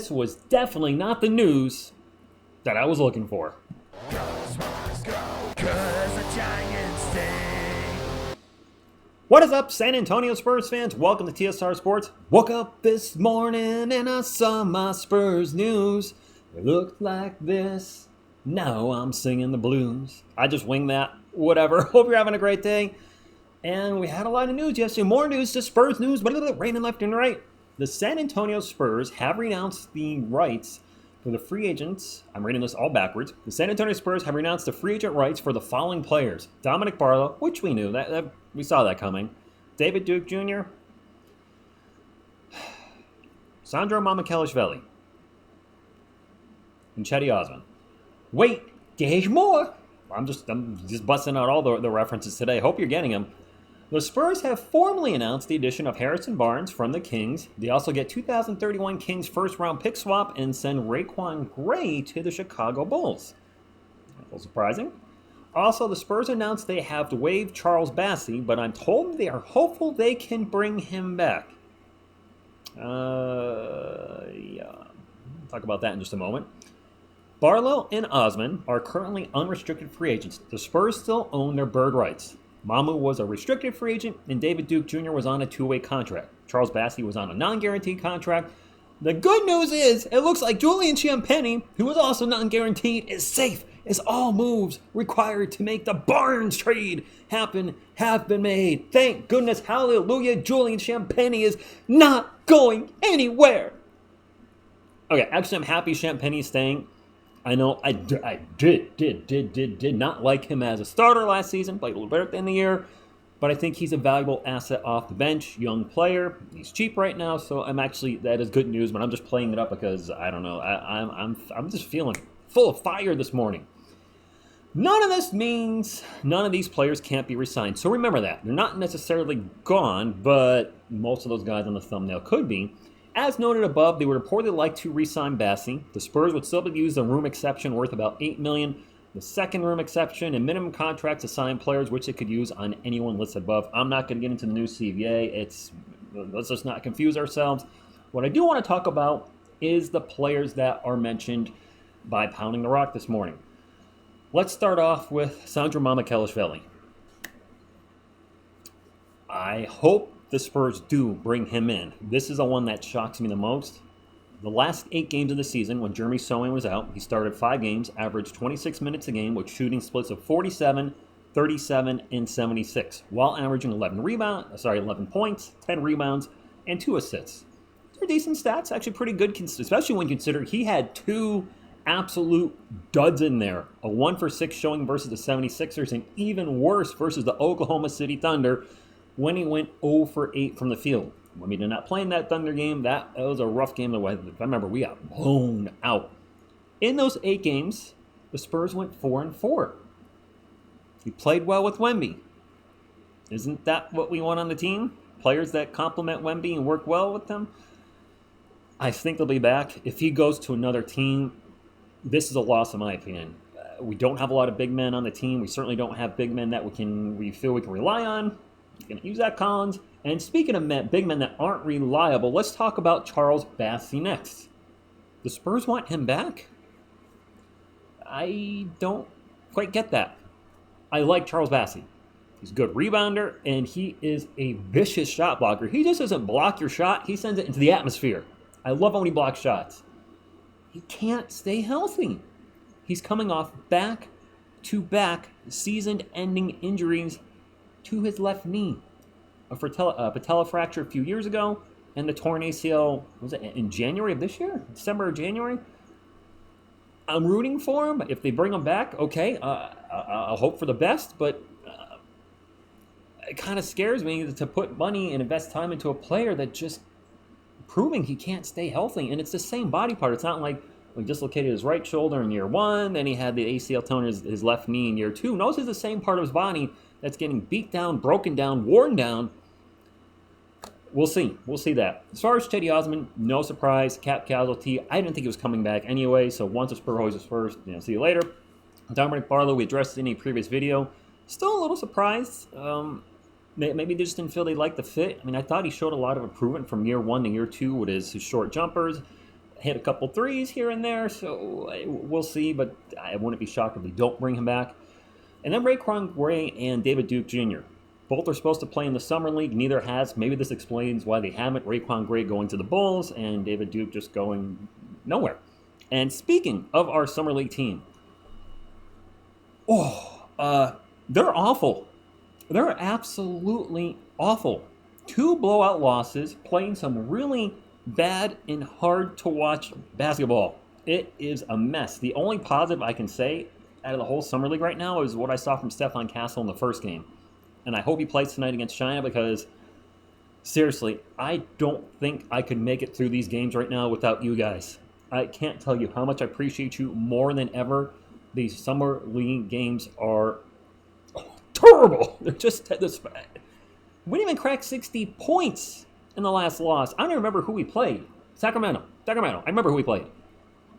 this was definitely not the news that I was looking for. What is up, San Antonio Spurs fans? Welcome to TSR Sports. Woke up this morning and I saw my Spurs news. It looked like this. Now I'm singing the blues. I just winged that. Whatever. Hope you're having a great day. And we had a lot of news yesterday. More news, just Spurs news. Raining left and right. The San Antonio Spurs have renounced the rights for the free agents. I'm reading this all backwards. The San Antonio Spurs have renounced the free agent rights for the following players: Dominic Barlow, which we knew that we saw that coming. David Duke Jr., Sandro Mamakhelishvili, and Chetty Osman. Wait, there's more. I'm just busting out all the references today. Hope you're getting them. The Spurs have formally announced the addition of Harrison Barnes from the Kings. They also get 2031 Kings first-round pick swap and send Raquan Gray to the Chicago Bulls. A little surprising. Also, the Spurs announced they have waived Charles Bassey, but I'm told they are hopeful they can bring him back. Yeah. We'll talk about that in just a moment. Barlow and Osman are currently unrestricted free agents. The Spurs still own their bird rights. Mamu was a restricted free agent, and David Duke Jr. was on a two-way contract. Charles Bassey was on a non-guaranteed contract. The good news is, it looks like Julian Champagnie, who was also non-guaranteed, is safe, as all moves required to make the Barnes trade happen have been made. Thank goodness, hallelujah, Julian Champagnie is not going anywhere. Okay, actually, I'm happy Champagnie is staying. I know I did not like him as a starter last season. Played a little better at the end of the year. But I think he's a valuable asset off the bench. Young player. He's cheap right now. So that is good news. But I'm just playing it up because, I don't know. I'm just feeling full of fire this morning. None of this means none of these players can't be re-signed. So remember that. They're not necessarily gone. But most of those guys on the thumbnail could be. As noted above, they would reportedly like to re-sign Bassey. The Spurs would still use the room exception worth about $8 million. The second room exception and minimum contract to sign players, which it could use on anyone listed above. I'm not going to get into the new CBA. Let's just not confuse ourselves. What I do want to talk about is the players that are mentioned by Pounding the Rock this morning. Let's start off with Sandro Mamakhelishvili. I hope the Spurs do bring him in. This is the one that shocks me the most. The last 8 games of the season, when Jeremy Sochan was out, he started 5 games, averaged 26 minutes a game with shooting splits of 47, 37, and 76, while averaging 11 points, 10 rebounds, and 2 assists. They're decent stats, actually pretty good, especially when you consider he had 2 absolute duds in there. A 1-for-6 showing versus the 76ers, and even worse versus the Oklahoma City Thunder, when he went 0-for-8 from the field. When we did not play in that Thunder game, that was a rough game. If I remember, we got blown out. In those 8 games, the Spurs went 4-4. He played well with Wemby. Isn't that what we want on the team? Players that complement Wemby and work well with them? I think they'll be back. If he goes to another team, this is a loss in my opinion. We don't have a lot of big men on the team. We certainly don't have big men that we feel we can rely on. You're going to use that, Collins. And speaking of big men that aren't reliable, let's talk about Charles Bassey next. The Spurs want him back? I don't quite get that. I like Charles Bassey. He's a good rebounder, and he is a vicious shot blocker. He just doesn't block your shot. He sends it into the atmosphere. I love when he blocks shots. He can't stay healthy. He's coming off back-to-back season-ending injuries to his left knee. A patella fracture a few years ago, and the torn ACL, was it in January of this year? December or January? I'm rooting for him. If they bring him back, okay, I'll hope for the best, but it kind of scares me to put money and invest time into a player that just proving he can't stay healthy, and it's the same body part. It's not like he dislocated his right shoulder in year 1, then he had the ACL torn his left knee in year 2. No, this is the same part of his body that's getting beat down, broken down, worn down. We'll see. We'll see that. As far as Chetty Osman, no surprise, cap casualty. I didn't think he was coming back anyway, so once a Spur, always a Spurs. See you later. Dominic Barlow, we addressed in a previous video. Still a little surprised. Maybe they just didn't feel they liked the fit. I mean, I thought he showed a lot of improvement from year 1 to year 2 with his short jumpers. hit a couple threes here and there, so we'll see, but I wouldn't be shocked if they don't bring him back. And then Raekwon Gray and David Duke Jr. Both are supposed to play in the Summer League. Neither has. Maybe this explains why they haven't. Raekwon Gray going to the Bulls and David Duke just going nowhere. And speaking of our Summer League team, they're awful. They're absolutely awful. 2 blowout losses, playing some really bad and hard to watch basketball. It is a mess. The only positive I can say out of the whole Summer League right now is what I saw from Stephon Castle in the first game. And I hope he plays tonight against China because, seriously, I don't think I could make it through these games right now without you guys. I can't tell you how much I appreciate you more than ever. These Summer League games are terrible. They're just this bad. We didn't even crack 60 points in the last loss. I don't even remember who we played. Sacramento. I remember who we played.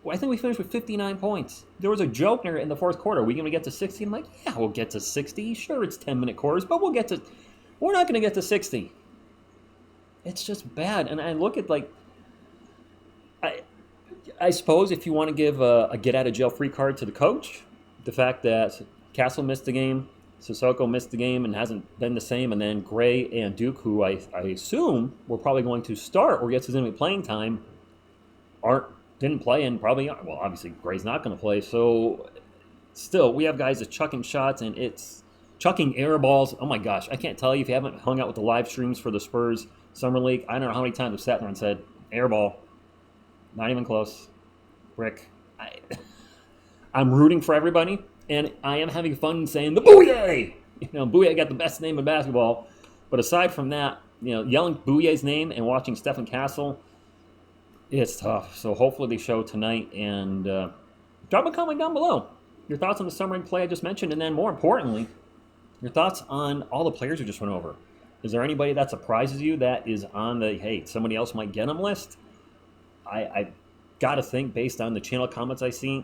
Well, I think we finished with 59 points. There was a joke in the fourth quarter. Are we going to get to 60? I'm like, yeah, we'll get to 60. Sure, it's 10-minute quarters, but we're not going to get to 60. It's just bad. And I look at, I suppose if you want to give a get-out-of-jail-free card to the coach, the fact that Castle missed the game, Sissoko missed the game and hasn't been the same, and then Gray and Duke, who I assume we're probably going to start or get significant playing time, didn't play and probably aren't. Well, obviously Gray's not going to play, so still we have guys that's chucking shots and it's chucking air balls. Oh my gosh, I can't tell you if you haven't hung out with the live streams for the Spurs Summer League. I don't know how many times I've sat there and said, air ball, not even close, brick. I'm rooting for everybody. And I am having fun saying the Booyah! Booyah got the best name in basketball. But aside from that, yelling Booyah's name and watching Stephon Castle, it's tough. So hopefully they show tonight. And drop a comment down below. Your thoughts on the Summer League play I just mentioned. And then more importantly, your thoughts on all the players we just went over. Is there anybody that surprises you that is on the, hey, somebody else might get them list? I got to think based on the channel comments I see,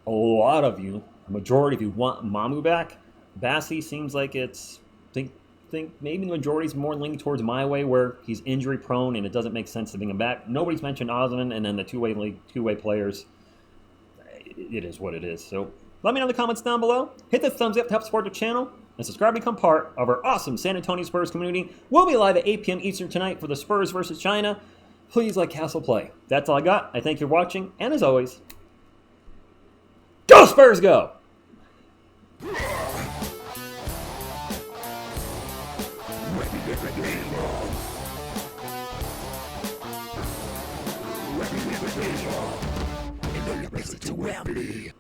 a lot of you, a majority of you want Mamu back. BASSEY seems like it's, think maybe the majority is more leaning towards my way where he's injury prone and it doesn't make sense to bring him back. Nobody's mentioned OSMAN and then the two-way players. It is what it is. So let me know in the comments down below. Hit the thumbs up to help support the channel and subscribe to become part of our awesome San Antonio Spurs community. We'll be live at 8 p.m. Eastern tonight for the Spurs versus China. Please let Castle play. That's all I got. I thank you for watching. And as always, go Spurs go! Ready,